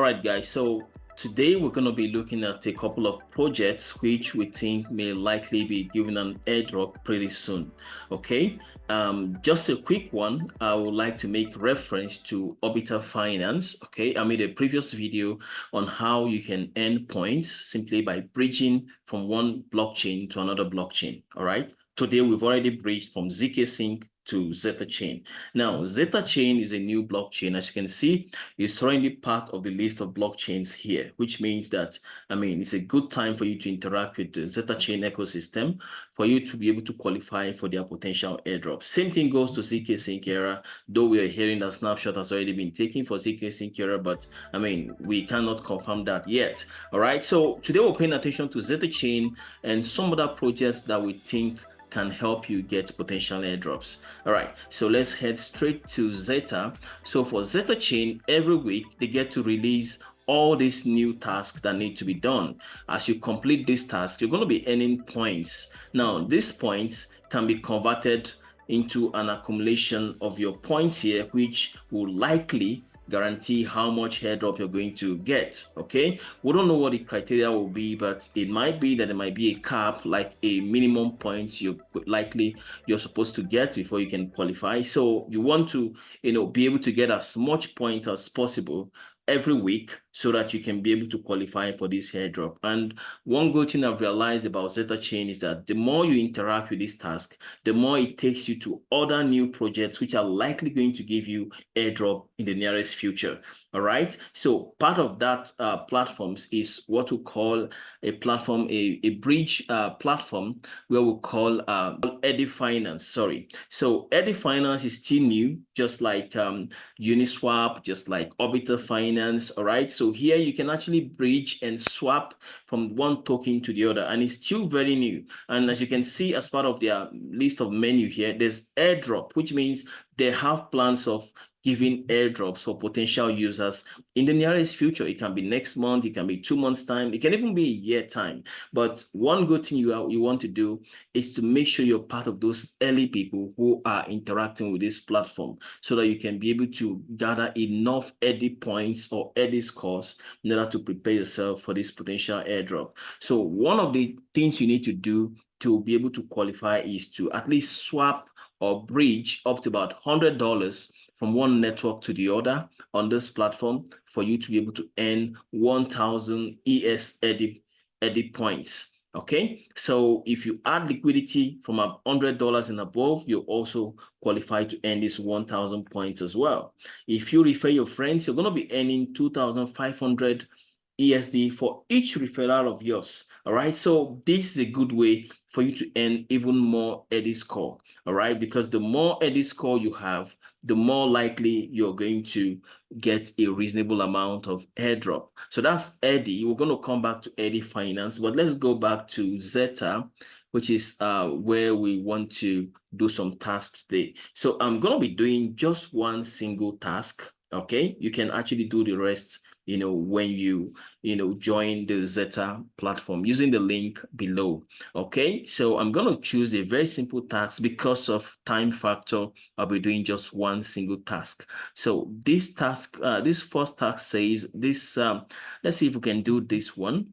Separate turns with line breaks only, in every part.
All right, guys, so today we're going to be looking at a couple of projects which we think may likely be given an airdrop pretty soon. Okay, just a quick one. I would like to make reference to Orbital Finance. Okay, I made a previous video on how you can earn points simply by bridging from one blockchain to another blockchain. All right, today we've already bridged from ZK Sync to ZETA chain. Now, ZETA chain is a new blockchain. As you can see, it's currently part of the list of blockchains here, which means that, it's a good time for you to interact with the ZETA chain ecosystem for you to be able to qualify for their potential airdrop. Same thing goes to ZK Sync Era, though we are hearing that snapshot has already been taken for ZK Sync Era, but we cannot confirm that yet. All right, so today we're paying attention to ZETA chain and some other projects that we think can help you get potential airdrops. All right, so let's head straight to ZETA. So for ZETA chain, every week they get to release all these new tasks that need to be done. As you complete this task, you're going to be earning points. Now, these points can be converted into an accumulation of your points here, which will likely guarantee how much airdrop you're going to get. Okay, we don't know what the criteria will be, but it might be that there might be a cap, like a minimum points you're supposed to get before you can qualify. So you want to be able to get as much points as possible every week so that you can be able to qualify for this airdrop. And one good thing I've realized about ZETA chain is that the more you interact with this task, the more it takes you to other new projects which are likely going to give you airdrop in the nearest future. All right, so part of that platforms is what we call a platform, a bridge platform, where we call Eddy Finance. Sorry, so Eddy Finance is still new, just like Uniswap, just like Orbital Finance. All right, so here you can actually bridge and swap from one token to the other, and it's still very new. And as you can see, as part of their list of menu here, there's airdrop, which means they have plans of giving airdrops for potential users in the nearest future. It can be next month, it can be 2 months time, it can even be a year time. But one good thing you want to do is to make sure you're part of those early people who are interacting with this platform, so that you can be able to gather enough Eddy points or Eddy scores in order to prepare yourself for this potential airdrop. So one of the things you need to do to be able to qualify is to at least swap or bridge up to about $100 from one network to the other on this platform for you to be able to earn 1,000 ES Eddy points. Okay, so if you add liquidity from $100 and above, you also qualify to earn this 1,000 points as well. If you refer your friends, you're going to be earning 2,500 ESD for each referral of yours. All right, so this is a good way for you to earn even more Eddy score. All right, because the more Eddy score you have, the more likely you're going to get a reasonable amount of airdrop. So that's Eddy. We're going to come back to Eddy Finance, but let's go back to ZETA, which is where we want to do some tasks today. So I'm going to be doing just one single task. Okay, you can actually do the rest when you join the ZETA platform using the link below. Okay, so I'm going to choose a very simple task. Because of time factor, I'll be doing just one single task. So this task, this first task says this, let's see if we can do this one.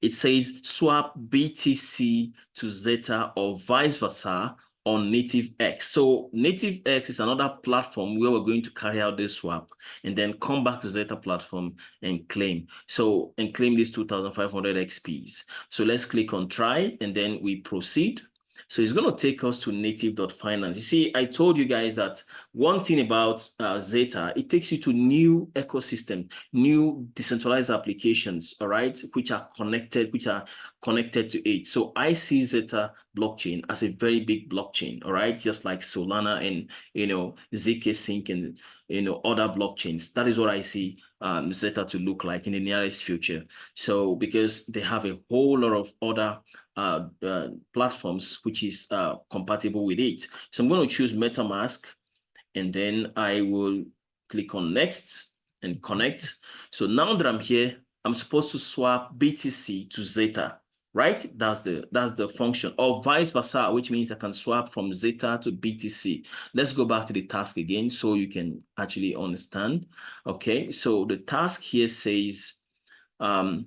It says swap BTC to ZETA or vice versa on NativeX. So NativeX is another platform where we're going to carry out this swap and then come back to ZETA platform and claim. So, and claim these 2,500 XPs. So let's click on try and then we proceed. So it's going to take us to native.finance. You see, I told you guys that one thing about ZETA, it takes you to new ecosystem, new decentralized applications, all right, which are connected to it. So I see ZETA blockchain as a very big blockchain, all right, just like Solana and ZK Sync and other blockchains. That is what I see ZETA to look like in the nearest future. So because they have a whole lot of other platforms which is compatible with it. So I'm going to choose MetaMask and then I will click on next and connect. So now that I'm here, I'm supposed to swap BTC to ZETA. right? That's the function, or vice versa, which means I can swap from ZETA to BTC. Let's go back to the task again so you can actually understand. Okay, so the task here says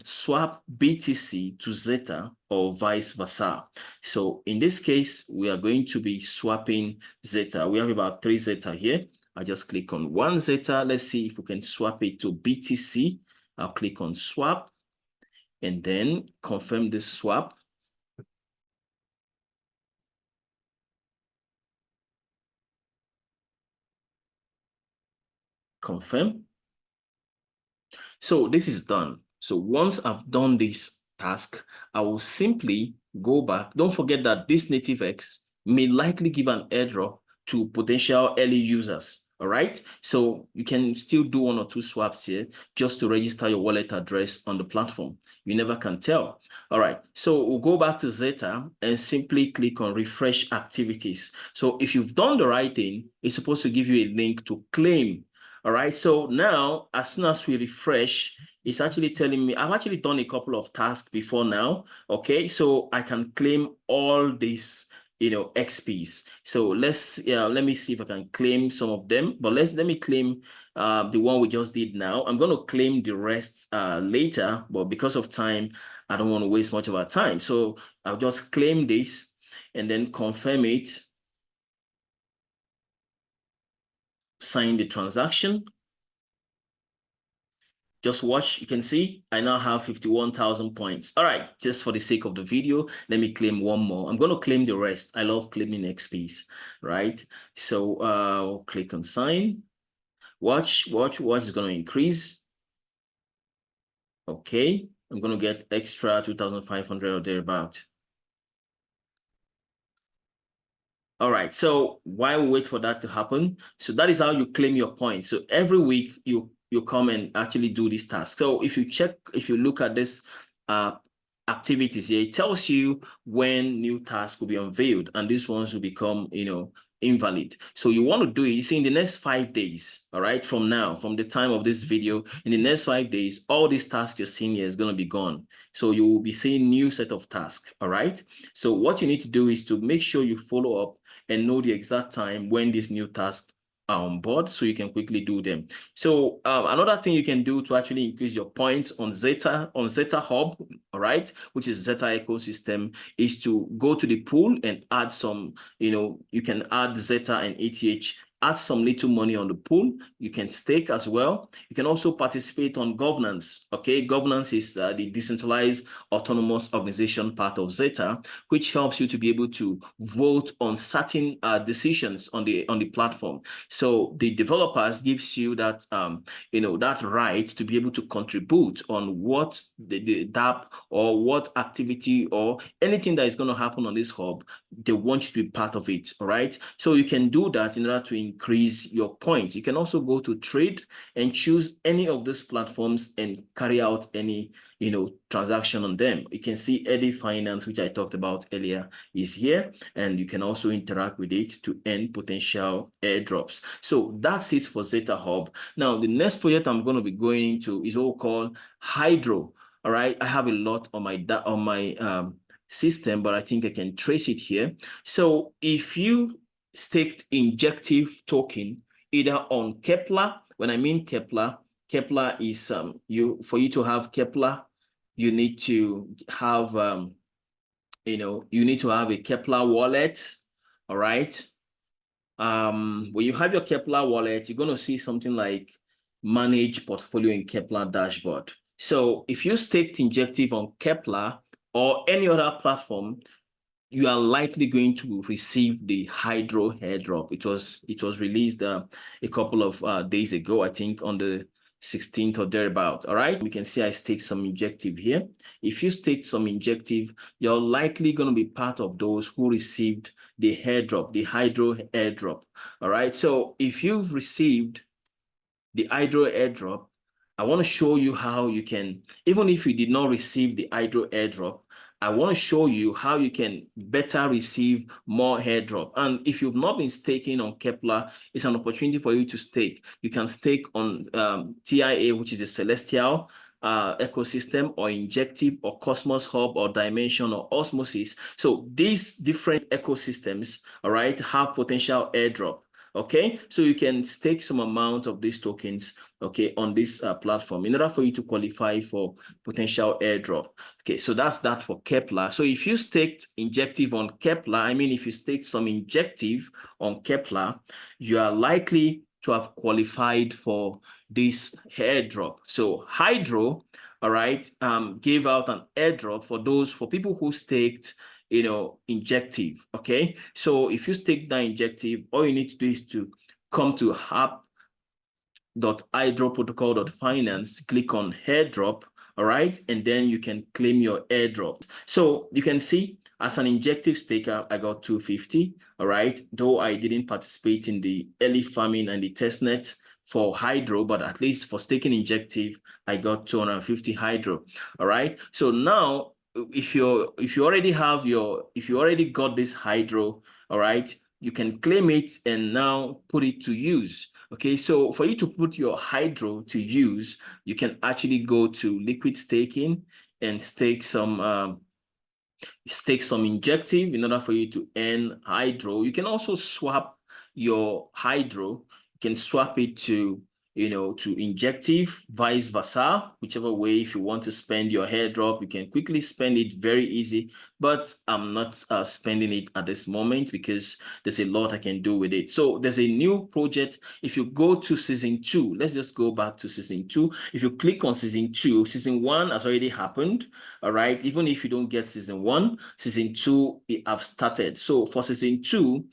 swap BTC to ZETA or vice versa. So in this case, we are going to be swapping ZETA. We have about 3 ZETA here. I just click on 1 ZETA. Let's see if we can swap it to BTC. I'll click on swap and then confirm this swap. Confirm. So this is done. So once I've done this task, I will simply go back. Don't forget that this NativeX may likely give an airdrop to potential early users. All right. So you can still do 1 or 2 swaps here just to register your wallet address on the platform. You never can tell. All right. So we'll go back to ZETA and simply click on refresh activities. So if you've done the right thing, it's supposed to give you a link to claim. All right, so now as soon as we refresh, it's actually telling me I've actually done a couple of tasks before now. Okay, so I can claim all these, XPs. So let me see if I can claim some of them. But let me claim the one we just did now. I'm going to claim the rest later, but because of time, I don't want to waste much of our time. So I'll just claim this and then confirm it. Sign the transaction. Just watch, you can see I now have 51,000 points. All right, just for the sake of the video, let me claim one more. I'm going to claim the rest. I love claiming XPs, right? So I'll click on sign. Watch is going to increase. Okay, I'm going to get extra 2,500 or thereabout. All right, so while we wait for that to happen, so that is how you claim your points. So every week you come and actually do this task. So if you look at this activities here, it tells you when new tasks will be unveiled, and these ones will become, invalid. So you want to do it, you see, in the next 5 days, all right, from now, from the time of this video, in the next 5 days, all these tasks you're seeing here is going to be gone. So you will be seeing new set of tasks, all right? So what you need to do is to make sure you follow up and know the exact time when these new tasks are on board so you can quickly do them. So another thing you can do to actually increase your points on ZETA Hub, all right, which is ZETA ecosystem, is to go to the pool and add some, you can add ZETA and ETH, add some little money on the pool. You can stake as well. You can also participate on governance. Okay, governance is the decentralized autonomous organization part of ZETA, which helps you to be able to vote on certain decisions on the platform. So the developers gives you that that right to be able to contribute on what the DApp or what activity or anything that is going to happen on this hub. They want you to be part of it. All right, so you can do that in order to increase your points. You can also go to trade and choose any of these platforms and carry out any transaction on them. You can see Eddy Finance, which I talked about earlier, is here, and you can also interact with it to earn potential airdrops. So that's it for ZETA Hub. Now, the next project I'm going to be going into is what we call Hydro. All right, I have a lot on my system, but I think I can trace it here. So if you staked injective token either on Kepler, when I mean Kepler is for you to have Kepler, you need to have you need to have a Kepler wallet. All right. When you have your Kepler wallet, you're going to see something like manage portfolio in Kepler dashboard. So if you staked injective on Kepler or any other platform, you are likely going to receive the Hydro airdrop. It was released a couple of days ago, I think on the 16th or thereabout. All right, we can see I staked some injective here. If you staked some injective, you're likely going to be part of those who received the airdrop, the Hydro airdrop. All right, so if you've received the Hydro airdrop, I want to show you how you can, even if you did not receive the Hydro airdrop, I want to show you how you can better receive more airdrop. And if you've not been staking on Kepler, it's an opportunity for you to stake. You can stake on TIA, which is a Celestial. ecosystem, or Injective, or Cosmos Hub, or Dimension, or Osmosis. So these different ecosystems, all right, have potential airdrop. Okay, so you can stake some amount of these tokens, okay, on this platform in order for you to qualify for potential airdrop. Okay, so that's that for Kepler. So if you staked Injective on Kepler, I mean, if you staked some Injective on Kepler, you are likely to have qualified for this airdrop. So Hydro, all right, gave out an airdrop for people who staked, Injective. Okay, so if you stake that Injective, all you need to do is to come to hydroprotocol.finance, click on airdrop, all right, and then you can claim your airdrop. So you can see as an Injective staker, I got 250, all right, though I didn't participate in the early farming and the testnet for Hydro, but at least for staking Injective, I got 250 Hydro, all right. So now, if you already got this Hydro, all right, you can claim it and now put it to use. Okay, so for you to put your Hydro to use, you can actually go to liquid staking and stake some Injective in order for you to earn Hydro. You can also swap your Hydro. You can swap it to to Injective, vice versa, whichever way. If you want to spend your airdrop, you can quickly spend it, very easy. But I'm not spending it at this moment because there's a lot I can do with it. So there's a new project. If you go to season 2, let's just go back to season 2. If you click on season 2, season 1 has already happened. All right, even if you don't get season 1, season 2 it have started. So for season 2,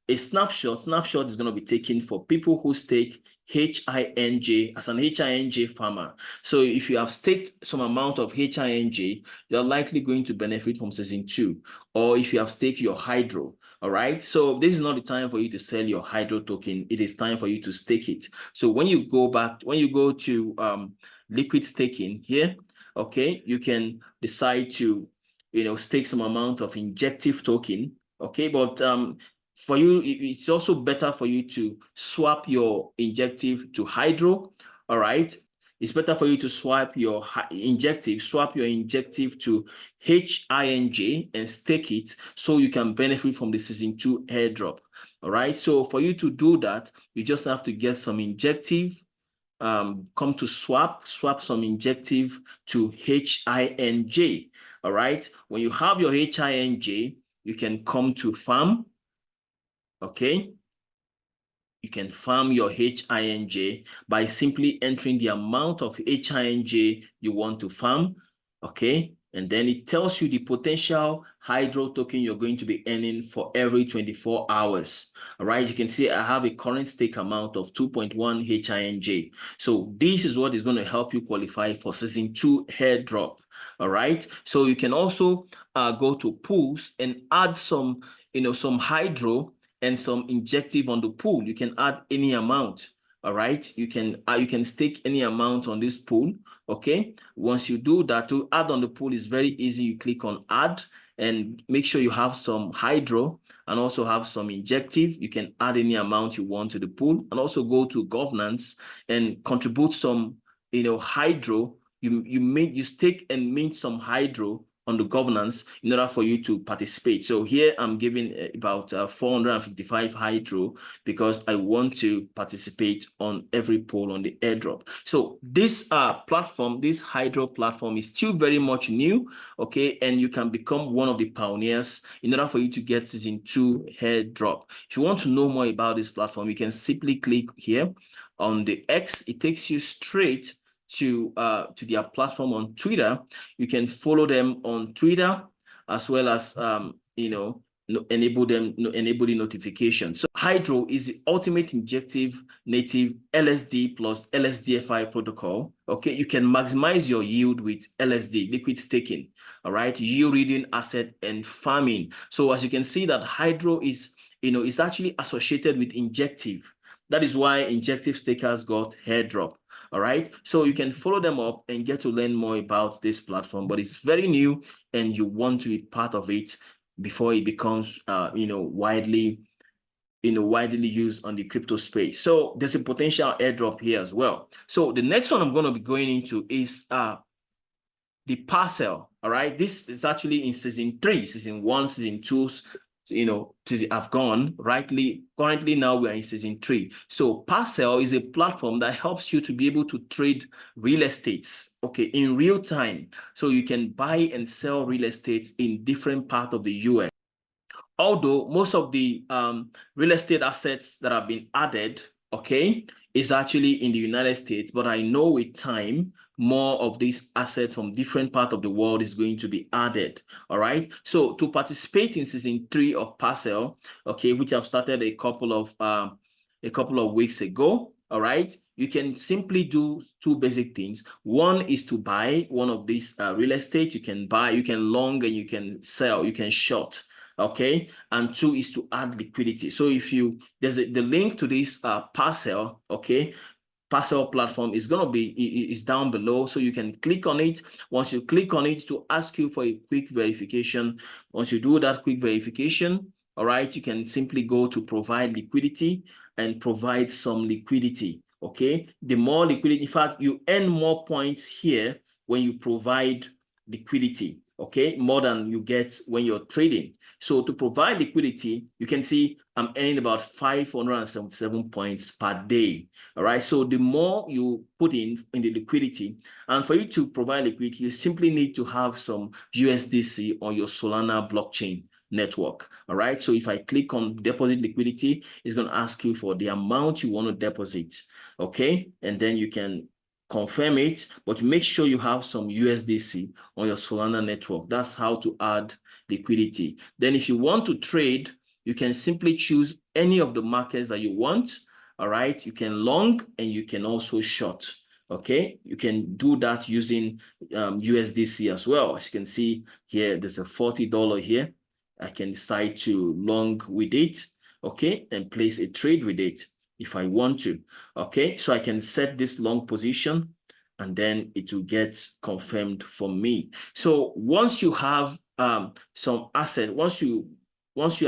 a snapshot is going to be taken for people who stake HINJ as an HINJ farmer. So if you have staked some amount of HINJ, you're likely going to benefit from season 2. Or if you have staked your Hydro, all right. So this is not the time for you to sell your Hydro token. It is time for you to stake it. So when you go to liquid staking here, okay, you can decide to stake some amount of Injective token. Okay, but for you, it's also better for you to swap your Injective to Hydro. All right, it's better for you to swap your Injective to HINJ and stake it so you can benefit from the season 2 airdrop. All right, so for you to do that, you just have to get some Injective, come to swap some Injective to HINJ. All right, when you have your HINJ, you can come to farm. Okay, you can farm your HINJ by simply entering the amount of HINJ you want to farm. Okay, and then it tells you the potential Hydro token you're going to be earning for every 24 hours. All right, you can see I have a current stake amount of 2.1 HINJ. So this is what is going to help you qualify for season 2 airdrop. All right, so you can also go to pools and add some Hydro and some Injective on the pool. You can add any amount. All right, you can stake any amount on this pool. Okay, once you do that, to add on the pool is very easy. You click on add and make sure you have some Hydro and also have some Injective. You can add any amount you want to the pool and also go to governance and contribute some Hydro. You stake and mint some Hydro on the governance in order for you to participate. So here I'm giving about 455 Hydro because I want to participate on every poll on the airdrop. So this platform, this Hydro platform, is still very much new, okay? And you can become one of the pioneers in order for you to get season 2 airdrop. If you want to know more about this platform, you can simply click here on the X. It takes you straight to their platform on Twitter. You can follow them on Twitter as well as enable the notification. So Hydro is the ultimate Injective native LSD plus LSDFI protocol. Okay, you can maximize your yield with LSD, liquid staking. All right, yield reading, asset, and farming. So as you can see that Hydro is is actually associated with Injective. That is why Injective stakers got airdrop. All right, so you can follow them up and get to learn more about this platform, but it's very new and you want to be part of it before it becomes widely widely used on the crypto space. So there's a potential airdrop here as well. So the next one I'm going to be going into is the parcel. All right, this is actually in season 3, season 1, season 2. Season have gone currently now we are in season 3. So parcel is a platform that helps you to be able to trade real estates, okay, in real time. So you can buy and sell real estates in different parts of the US. Although most of the real estate assets that have been added, okay, is actually in the United States, but I know with time, more of these assets from different parts of the world is going to be added. All right. So to participate in season 3 of Parcel, okay, which I've started a couple of weeks ago. All right. You can simply do 2 basic things. One is to buy one of these real estate. You can buy, you can long, and you can sell, you can short. Okay, and 2 is to add liquidity. So if the link to this Parcel, okay, Parcel platform is going to be is down below, so you can click on it. Once you click on it, to ask you for a quick verification. Once you do that quick verification, all right, you can simply go to provide liquidity and provide some liquidity. Okay, the more liquidity, in fact, you earn more points here when you provide liquidity, okay, more than you get when you're trading. So to provide liquidity, you can see I'm earning about 577 points per day. All right. So the more you put in the liquidity, and for you to provide liquidity, you simply need to have some USDC on your Solana blockchain network. All right. So if I click on deposit liquidity, it's going to ask you for the amount you want to deposit. Okay. And then you can confirm it, but make sure you have some USDC on your Solana network. That's how to add liquidity. Then if you want to trade, you can simply choose any of the markets that you want. All right, you can long and you can also short. Okay, you can do that using USDC as well. As you can see here, there's a $40 here. I can decide to long with it, okay, and place a trade with it if I want to. Okay, so I can set this long position and then it will get confirmed for me. So once you have some asset, once you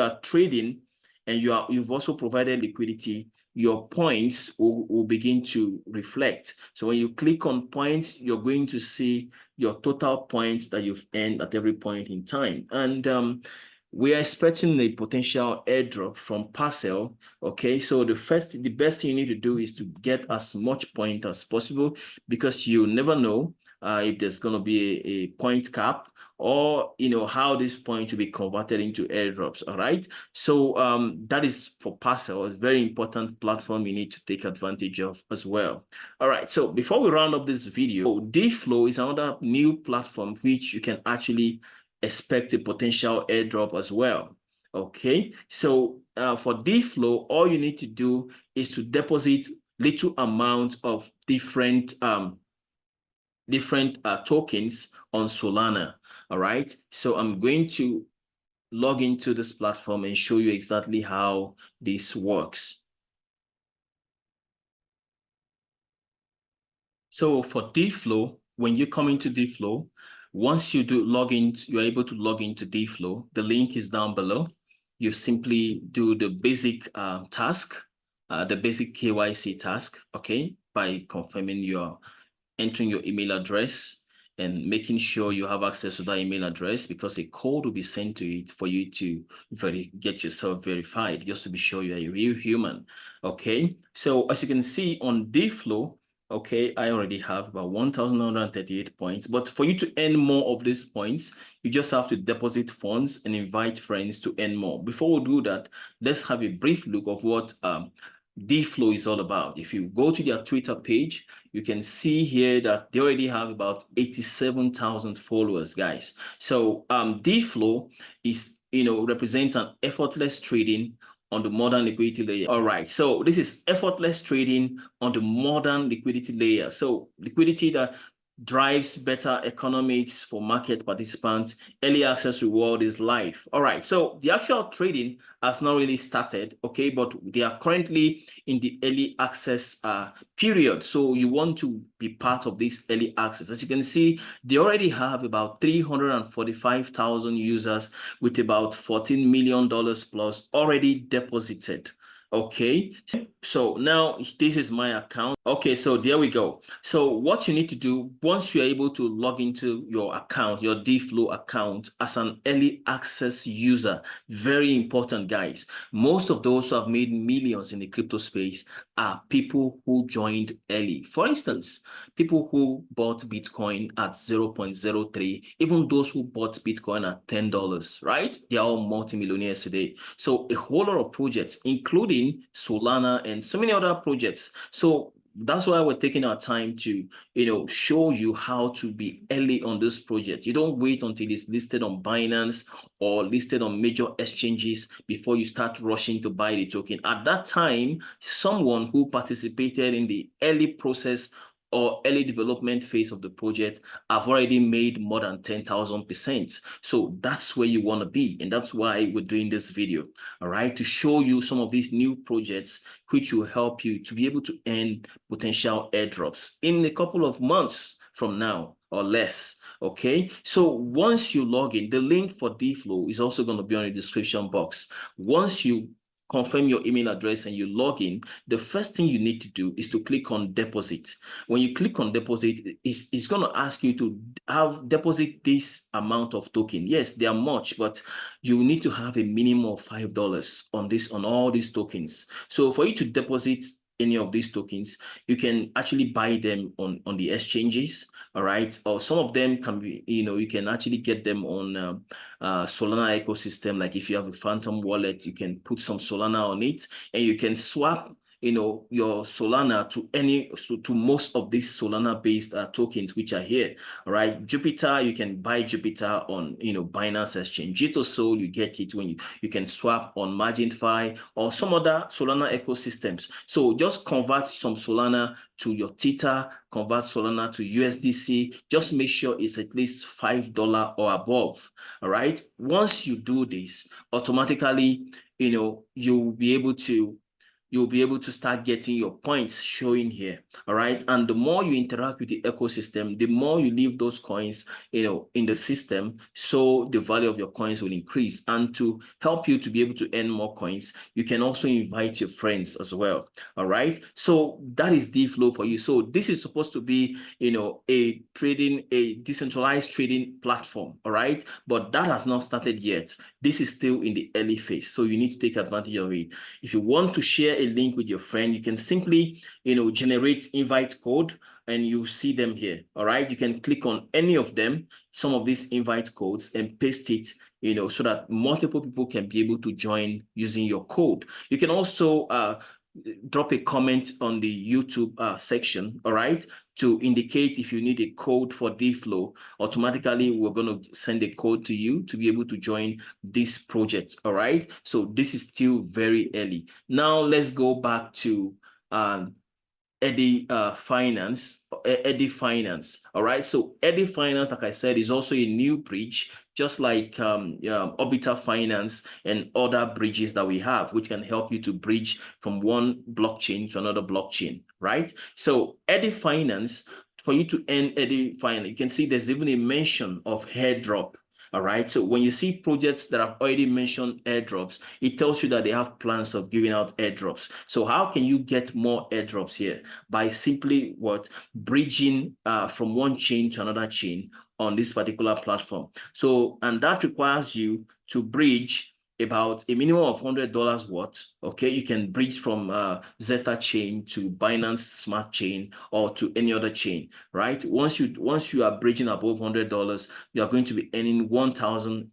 are trading and you've also provided liquidity, your points will begin to reflect. So when you click on points, you're going to see your total points that you've earned at every point in time. And we are expecting a potential airdrop from Parcel. Okay, so the best thing you need to do is to get as much point as possible, because you never know if there's going to be a point cap, or how this point will be converted into airdrops. All right, so that is for Parcel, a very important platform you need to take advantage of as well. All right, so before we round up this video, DFlow is another new platform which you can actually expect a potential airdrop as well. Okay, so for DFlow, all you need to do is to deposit little amount of different tokens on Solana. All right, so I'm going to log into this platform and show you exactly how this works. So for DFlow, when you come into DFlow, once you do log in, you're able to log into DFlow. The link is down below. You simply do the basic task, the basic KYC task, okay, by confirming entering your email address and making sure you have access to that email address, because a code will be sent to it for you to get yourself verified, just to be sure you're a real human. Okay, so as you can see on DFlow, okay, I already have about 1,938 points, but for you to earn more of these points, you just have to deposit funds and invite friends to earn more. Before we do that, let's have a brief look of what DFlow is all about. If you go to their Twitter page, you can see here that they already have about 87,000 followers, guys. So DFlow is, represents an effortless trading on the modern liquidity layer. All right, so this is effortless trading on the modern liquidity layer. So liquidity that drives better economics for market participants. Early access reward is live. All right, so the actual trading has not really started, okay, but they are currently in the early access period. So you want to be part of this early access. As you can see, they already have about 345,000 users with about $14 million plus already deposited. Okay, so now this is my account. Okay, so there we go. So what you need to do once you're able to log into your account, your DFlow account as an early access user, very important, guys. Most of those who have made millions in the crypto space are people who joined early. For instance, people who bought Bitcoin at 0.03, even those who bought Bitcoin at $10, right? They're all multimillionaires today. So a whole lot of projects, including Solana and so many other projects. So that's why we're taking our time to, show you how to be early on this project. You don't wait until it's listed on Binance or listed on major exchanges before you start rushing to buy the token. At that time, someone who participated in the early process or early development phase of the project have already made more than 10,000%. So that's where you want to be. And that's why we're doing this video, all right, to show you some of these new projects which will help you to be able to earn potential airdrops in a couple of months from now or less. Okay, so once you log in, the link for DFlow is also going to be on the description box. Once you confirm your email address and you log in, the first thing you need to do is to click on deposit. When you click on deposit, it's going to ask you to deposit this amount of token. Yes, they are much, but you need to have a minimum of $5 on all these tokens. So for you to deposit any of these tokens, you can actually buy them on the exchanges, all right? Or some of them can be, you can actually get them on Solana ecosystem. Like if you have a Phantom wallet, you can put some Solana on it and you can swap your Solana to most of these Solana based tokens which are here. All right, Jupiter, you can buy Jupiter on Binance Exchange. JitoSol, you get it when you can swap on MarginFi or some other Solana ecosystems. So just convert some Solana to your Theta, convert Solana to USDC. Just make sure it's at least $5 or above. All right, once you do this, automatically you'll be able to start getting your points showing here. All right, and the more you interact with the ecosystem, the more you leave those coins in the system, so the value of your coins will increase. And to help you to be able to earn more coins, you can also invite your friends as well. All right, so that is DFlow for you. So this is supposed to be a decentralized trading platform. All right, but that has not started yet. This is still in the early phase, so you need to take advantage of it. If you want to share a link with your friend, you can simply generate invite code and you see them here. All right, you can click on any of them, some of these invite codes, and paste it so that multiple people can be able to join using your code. You can also drop a comment on the YouTube section, all right, to indicate if you need a code for DFlow. Automatically, we're going to send a code to you to be able to join this project, all right? So this is still very early. Now, let's go back to Eddy Finance, all right? So Eddy Finance, like I said, is also a new bridge, just like Orbital Finance and other bridges that we have, which can help you to bridge from one blockchain to another blockchain, right? So Eddy Finance, for you to earn Eddy Finance, you can see there's even a mention of Airdrop. All right, so when you see projects that have already mentioned airdrops, it tells you that they have plans of giving out airdrops. So how can you get more airdrops here? By simply bridging from one chain to another chain on this particular platform. So, and that requires you to bridge about a minimum of $100 worth. Okay, you can bridge from ZETA chain to Binance Smart Chain or to any other chain, right? Once you are bridging above $100, you are going to be earning 1,000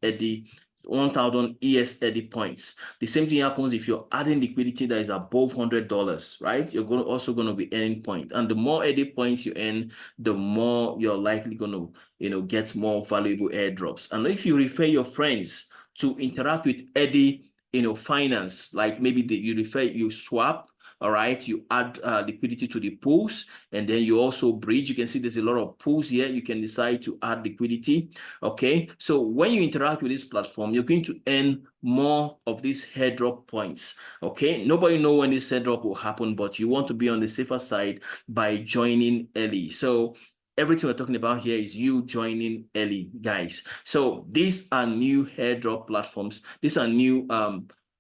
ES Eddy points. The same thing happens if you're adding liquidity that is above $100, right? You're also going to be earning points, and the more Eddy points you earn, the more you're likely going to get more valuable airdrops. And if you refer your friends to interact with Eddy Finance, like maybe you swap, all right, you add liquidity to the pools, and then you also bridge. You can see there's a lot of pools here. You can decide to add liquidity. Okay, so when you interact with this platform, you're going to earn more of these airdrop points. Okay, nobody knows when this airdrop will happen, but you want to be on the safer side by joining early. So everything we're talking about here is you joining early, guys. So these are new airdrop platforms. These are new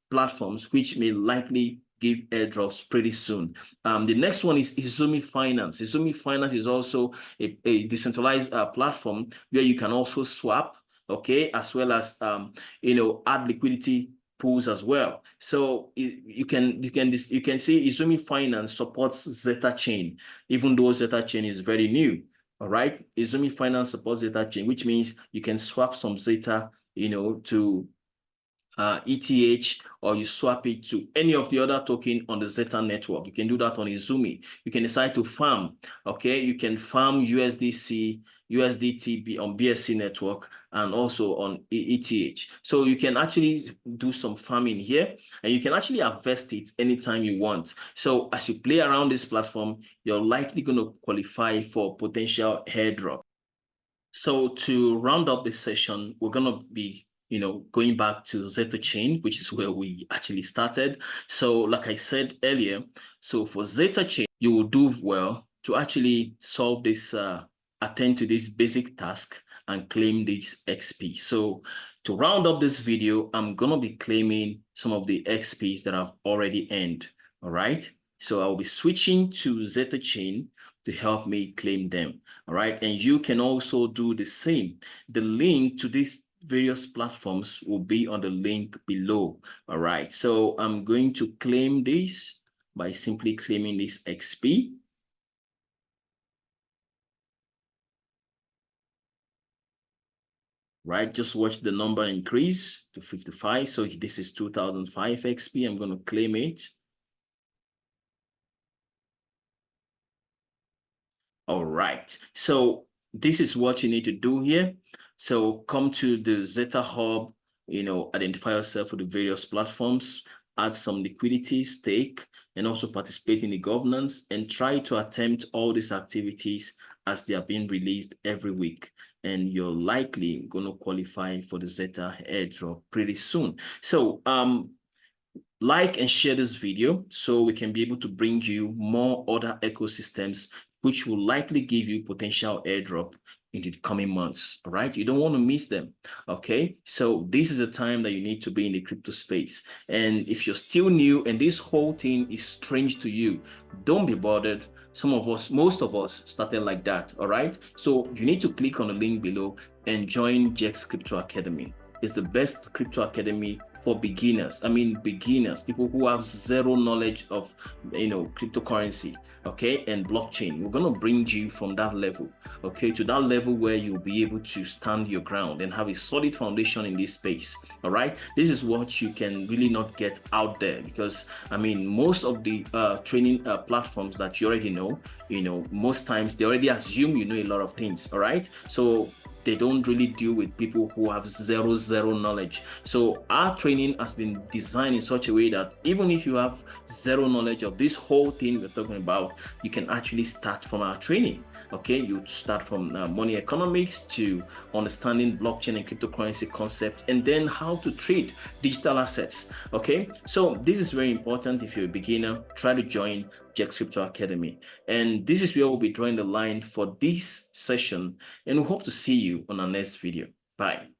platforms which may likely give airdrops pretty soon. The next one is Izumi Finance. Izumi Finance is also a decentralized platform where you can also swap, okay, as well as add liquidity pools as well. So you can see Izumi Finance supports ZETA chain, even though ZETA chain is very new. All right, Izumi Finance supports ZETA chain, which means you can swap some ZETA, to ETH, or you swap it to any of the other token on the ZETA network. You can do that on Izumi. You can decide to farm, okay? You can farm USDC, USDT on BSC network, and also on ETH. So you can actually do some farming here, and you can actually harvest it anytime you want. So as you play around this platform, you're likely going to qualify for potential airdrop. So to round up this session, we're going to be going back to ZETA chain, which is where we actually started. So like I said earlier, so for ZETA chain, you will do well to actually solve this, attend to this basic task and claim this XP. So to round up this video, I'm going to be claiming some of the XPs that I've already earned. All right. So I'll be switching to ZETA chain to help me claim them. All right. And you can also do the same. The link to these various platforms will be on the link below. All right. So I'm going to claim this by simply claiming this XP. Right. Just watch the number increase to 55. So this is 2005 XP. I'm going to claim it. All right. So this is what you need to do here. So come to the ZETA Hub, identify yourself for the various platforms, add some liquidity, stake, and also participate in the governance, and try to attempt all these activities as they are being released every week. And you're likely going to qualify for the ZETA airdrop pretty soon. So like and share this video so we can be able to bring you more other ecosystems which will likely give you potential airdrop in the coming months. All right, you don't want to miss them. Okay, so this is a time that you need to be in the crypto space. And if you're still new and this whole thing is strange to you, don't be bothered. Most of us started like that. All right, so you need to click on the link below and join Jex Crypto Academy. It's the best crypto academy for beginners. I mean, beginners, people who have zero knowledge of, cryptocurrency, okay, and blockchain. We're going to bring you from that level, okay, to that level where you'll be able to stand your ground and have a solid foundation in this space. All right. This is what you can really not get out there, because I mean, most of the training platforms that you already know, most times they already assume you know a lot of things. All right. So they don't really deal with people who have zero knowledge. So our training has been designed in such a way that even if you have zero knowledge of this whole thing we're talking about, you can actually start from our training. Okay, you start from money economics to understanding blockchain and cryptocurrency concepts, and then how to trade digital assets. Okay, so this is very important. If you're a beginner, try to join Jex Crypto Academy. And this is where we'll be drawing the line for this session, and we hope to see you on our next video. Bye.